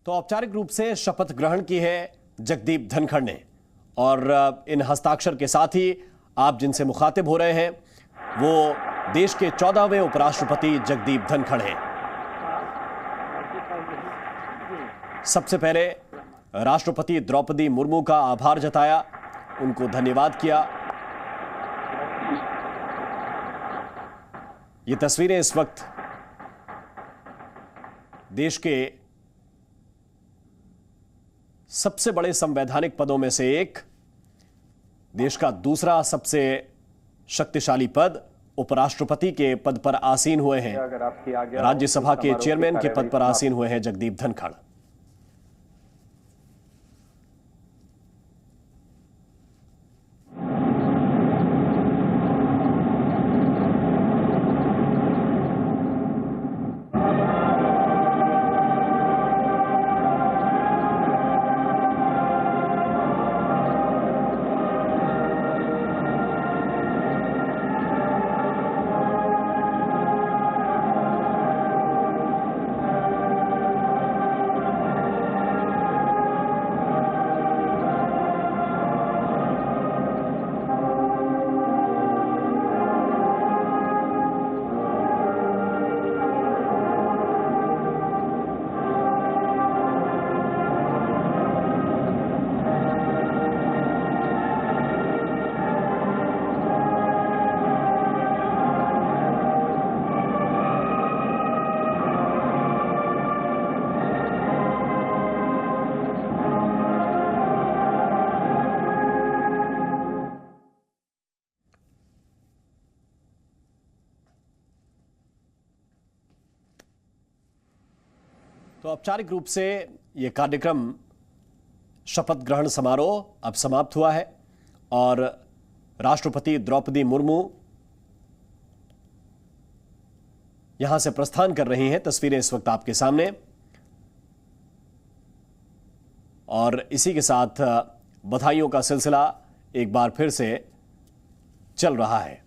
तो औपचारिक रूप से शपथ ग्रहण की है जगदीप धनखड़ ने और इन हस्ताक्षर के साथ ही आप जिनसे मुखातिब हो रहे हैं वो देश के 14वें उपराष्ट्रपति जगदीप धनखड़ हैं। सबसे पहले राष्ट्रपति द्रौपदी मुर्मू का आभार जताया, उनको धन्यवाद किया। ये तस्वीरें इस वक्त देश के सबसे बड़े संवैधानिक पदों में से एक, देश का दूसरा सबसे शक्तिशाली पद, उपराष्ट्रपति के पद पर आसीन हुए हैं, राज्यसभा के चेयरमैन के पद पर आसीन हुए हैं जगदीप धनखड़। तो औपचारिक रूप से यह कार्यक्रम शपथ ग्रहण समारोह अब समाप्त हुआ है और राष्ट्रपति द्रौपदी मुर्मू यहां से प्रस्थान कर रही हैं। तस्वीरें इस वक्त आपके सामने और इसी के साथ बधाइयों का सिलसिला एक बार फिर से चल रहा है।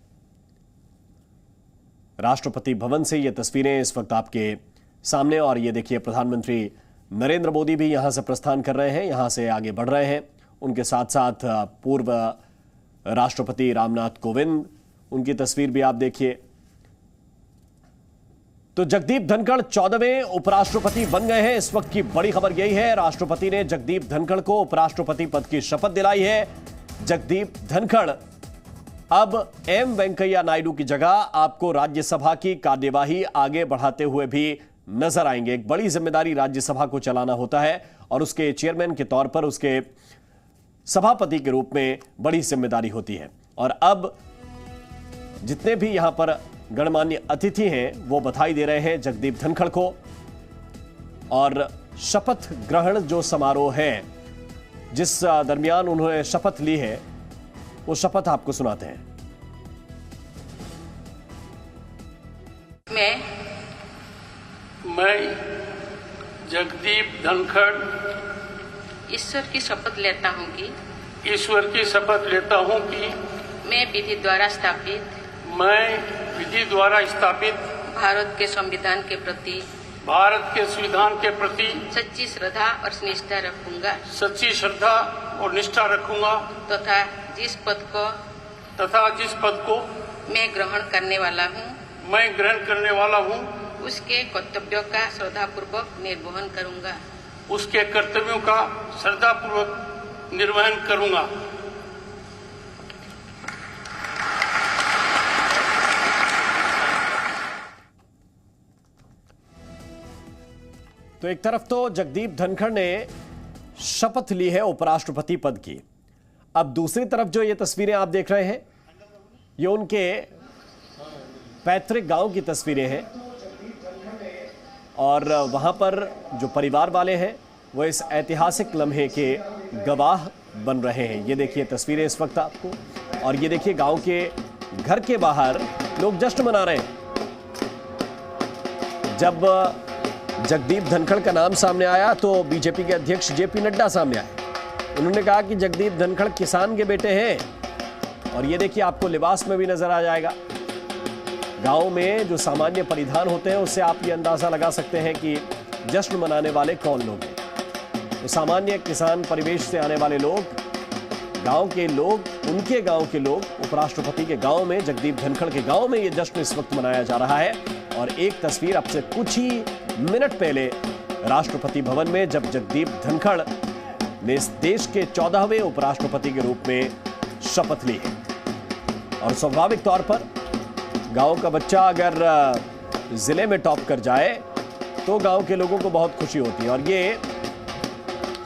राष्ट्रपति भवन से ये तस्वीरें इस वक्त आपके सामने और ये देखिए प्रधानमंत्री नरेंद्र मोदी भी यहां से प्रस्थान कर रहे हैं, यहां से आगे बढ़ रहे हैं। उनके साथ साथ पूर्व राष्ट्रपति रामनाथ कोविंद, उनकी तस्वीर भी आप देखिए। तो जगदीप धनखड़ 14वें उपराष्ट्रपति बन गए हैं। इस वक्त की बड़ी खबर यही है, राष्ट्रपति ने जगदीप धनखड़ को उपराष्ट्रपति पद की शपथ दिलाई है। जगदीप धनखड़ अब एम वेंकैया नायडू की जगह आपको राज्यसभा की कार्यवाही आगे बढ़ाते हुए भी नजर आएंगे। एक बड़ी जिम्मेदारी राज्यसभा को चलाना होता है और उसके चेयरमैन के तौर पर उसके सभापति के रूप में बड़ी जिम्मेदारी होती है। और अब जितने भी यहां पर गणमान्य अतिथि हैं वो बधाई दे रहे हैं जगदीप धनखड़ को और शपथ ग्रहण जो समारोह है जिस दरमियान उन्होंने शपथ ली है वो शपथ आपको सुनाते हैं। मैं जगदीप धनखड़ ईश्वर की शपथ लेता हूं कि मैं विधि द्वारा स्थापित भारत के संविधान के प्रति सच्ची श्रद्धा और निष्ठा रखूंगा तथा जिस पद को मैं ग्रहण करने वाला हूं उसके कर्तव्यों का श्रद्धापूर्वक निर्वहन करूंगा। तो एक तरफ तो जगदीप धनखड़ ने शपथ ली है उपराष्ट्रपति पद की, अब दूसरी तरफ जो ये तस्वीरें आप देख रहे हैं ये उनके पैतृक गांव की तस्वीरें हैं और वहां पर जो परिवार वाले हैं वो इस ऐतिहासिक लम्हे के गवाह बन रहे हैं। ये देखिए तस्वीरें इस वक्त आपको और ये देखिए गांव के घर के बाहर लोग जश्न मना रहे हैं। जब जगदीप धनखड़ का नाम सामने आया तो बीजेपी के अध्यक्ष जेपी नड्डा सामने आए। उन्होंने कहा कि जगदीप धनखड़ किसान के बेटे हैं और ये देखिए आपको लिबास में भी नजर आ जाएगा। गांव में जो सामान्य परिधान होते हैं उससे आप ये अंदाजा लगा सकते हैं कि जश्न मनाने वाले कौन लोग हैं। तो सामान्य किसान परिवेश से आने वाले लोग, गांव के लोग, उनके गांव के लोग, उपराष्ट्रपति के गांव में, जगदीप धनखड़ के गांव में यह जश्न इस वक्त मनाया जा रहा है। और एक तस्वीर अब से कुछ ही मिनट पहले राष्ट्रपति भवन में, जब जगदीप धनखड़ ने इस देश के 14वें उपराष्ट्रपति के रूप में शपथ ली है। और स्वाभाविक तौर पर गांव का बच्चा अगर जिले में टॉप कर जाए तो गांव के लोगों को बहुत खुशी होती है। और ये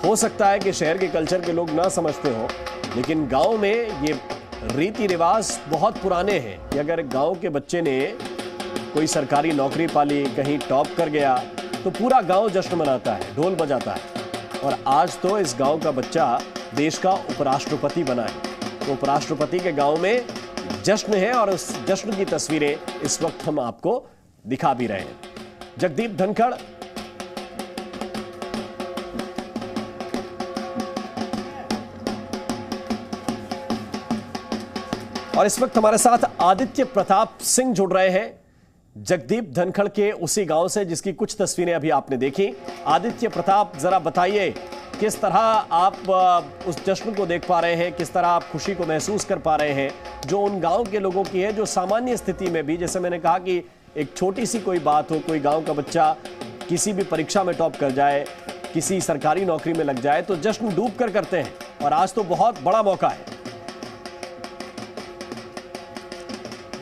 हो सकता है कि शहर के कल्चर के लोग ना समझते हो, लेकिन गांव में ये रीति रिवाज बहुत पुराने हैं कि अगर गांव के बच्चे ने कोई सरकारी नौकरी पाली, कहीं टॉप कर गया, तो पूरा गांव जश्न मनाता है, ढोल बजाता है। और आज तो इस गांव का बच्चा देश का उपराष्ट्रपति बना है, तो उपराष्ट्रपति के गांव में जश्न है और उस जश्न की तस्वीरें इस वक्त हम आपको दिखा भी रहे हैं। जगदीप धनखड़ और इस वक्त हमारे साथ आदित्य प्रताप सिंह जुड़ रहे हैं, जगदीप धनखड़ के उसी गांव से जिसकी कुछ तस्वीरें अभी आपने देखी। आदित्य प्रताप, जरा बताइए किस तरह आप उस जश्न को देख पा रहे हैं, किस तरह आप खुशी को महसूस कर पा रहे हैं जो उन गांव के लोगों की है, जो सामान्य स्थिति में भी, जैसे मैंने कहा कि एक छोटी सी कोई बात हो, कोई गांव का बच्चा किसी भी परीक्षा में टॉप कर जाए, किसी सरकारी नौकरी में लग जाए, तो जश्न डूब कर करते हैं। और आज तो बहुत बड़ा मौका है।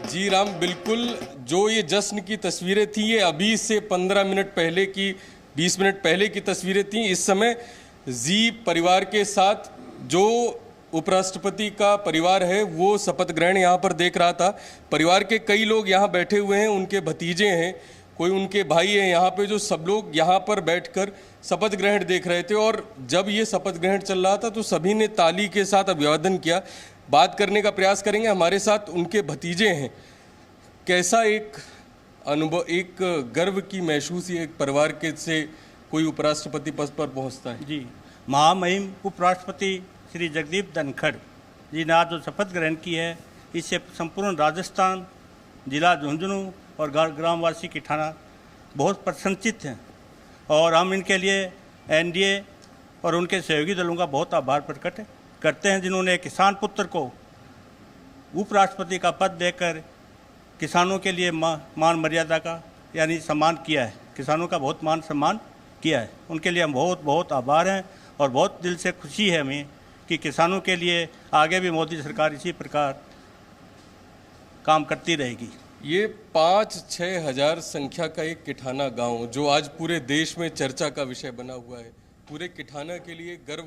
जी राम, बिल्कुल। जो ये जश्न की तस्वीरें थी, ये अभी से 15 मिनट पहले की, 20 मिनट पहले की तस्वीरें थी। इस समय जी परिवार के साथ जो उपराष्ट्रपति का परिवार है वो शपथ ग्रहण यहाँ पर देख रहा था। परिवार के कई लोग यहाँ बैठे हुए हैं, उनके भतीजे हैं, कोई उनके भाई हैं यहाँ पे, जो सब लोग यहाँ पर बैठकर शपथ ग्रहण देख रहे थे। और जब ये शपथ ग्रहण चल रहा था तो सभी ने ताली के साथ अभिवादन किया। बात करने का प्रयास करेंगे, हमारे साथ उनके भतीजे हैं। कैसा एक अनुभव, एक गर्व की महसूस एक परिवार के से कोई उपराष्ट्रपति पद पर पहुंचता है? जी, महामहिम उपराष्ट्रपति श्री जगदीप धनखड़ जी ने आज जो शपथ ग्रहण की है, इससे संपूर्ण राजस्थान, जिला झुंझुनू और ग्रामवासी किठाना बहुत प्रशंसित हैं। और हम इनके लिए एनडीए और उनके सहयोगी दलों का बहुत आभार प्रकट करते हैं, जिन्होंने किसान पुत्र को उपराष्ट्रपति का पद देकर किसानों के लिए मान मर्यादा का यानी सम्मान किया है, किसानों का बहुत मान सम्मान किया है। उनके लिए हम बहुत बहुत आभार हैं और बहुत दिल से खुशी है हमें कि किसानों के लिए आगे भी मोदी सरकार इसी प्रकार काम करती रहेगी। ये 5-6 हजार संख्या का एक किठाना गांव जो आज पूरे देश में चर्चा का विषय बना हुआ है, पूरे किठाना के लिए गर्व